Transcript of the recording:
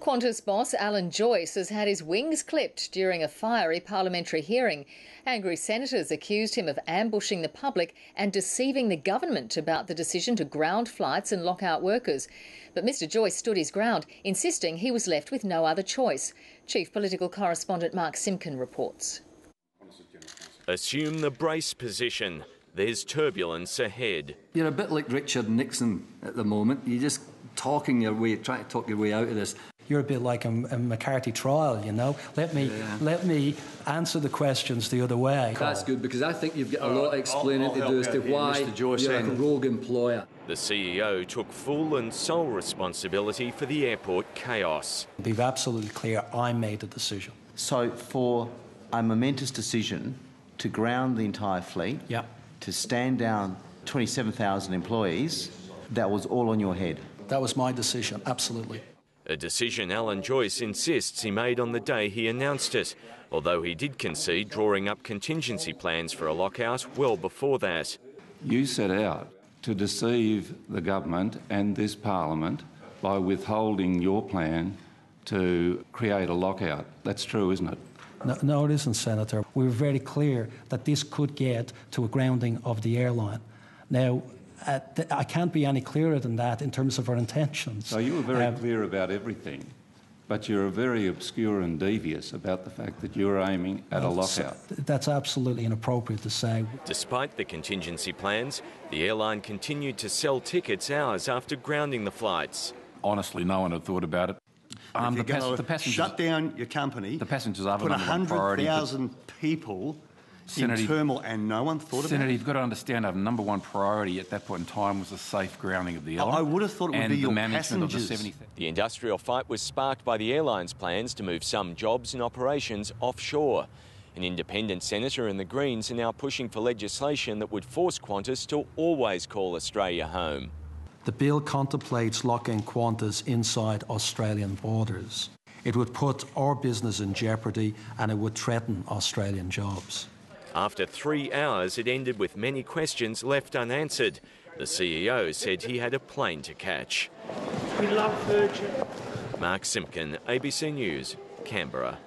Qantas boss Alan Joyce has had his wings clipped during a fiery parliamentary hearing. Angry senators accused him of ambushing the public and deceiving the government about the decision to ground flights and lock out workers. But Mr Joyce stood his ground, insisting he was left with no other choice. Chief Political Correspondent Mark Simpkin reports. Assume the brace position. There's turbulence ahead. You're a bit like Richard Nixon at the moment. You're just trying to talk your way out of this. You're a bit like a McCarthy trial, you know. Let me answer the questions the other way. That's good, because I think you've got a lot of explaining to do as to why you're a rogue employer. The CEO took full and sole responsibility for the airport chaos. To be absolutely clear, I made the decision. So for a momentous decision to ground the entire fleet, to stand down 27,000 employees, that was all on your head? That was my decision, absolutely. A decision Alan Joyce insists he made on the day he announced it, although he did concede drawing up contingency plans for a lockout well before that. You set out to deceive the government and this parliament by withholding your plan to create a lockout. That's true, isn't it? No, it isn't, Senator. We were very clear that this could get to a grounding of the airline. Now, I can't be any clearer than that in terms of our intentions. So you were very clear about everything, but you're very obscure and devious about the fact that you're aiming at a lockout. That's absolutely inappropriate to say. Despite the contingency plans, the airline continued to sell tickets hours after grounding the flights. Honestly, no one had thought about it. The passengers, shut down your company, the passengers are put 100,000 people in turmoil, and no one thought about it. Senator, you've got to understand our number one priority at that point in time was the safe grounding of the airline. I would have thought it would be your passengers. The industrial fight was sparked by the airline's plans to move some jobs and operations offshore. An independent senator and the Greens are now pushing for legislation that would force Qantas to always call Australia home. The bill contemplates locking Qantas inside Australian borders. It would put our business in jeopardy and it would threaten Australian jobs. After 3 hours, it ended with many questions left unanswered. The CEO said he had a plane to catch. We love Virgin. Mark Simpkin, ABC News, Canberra.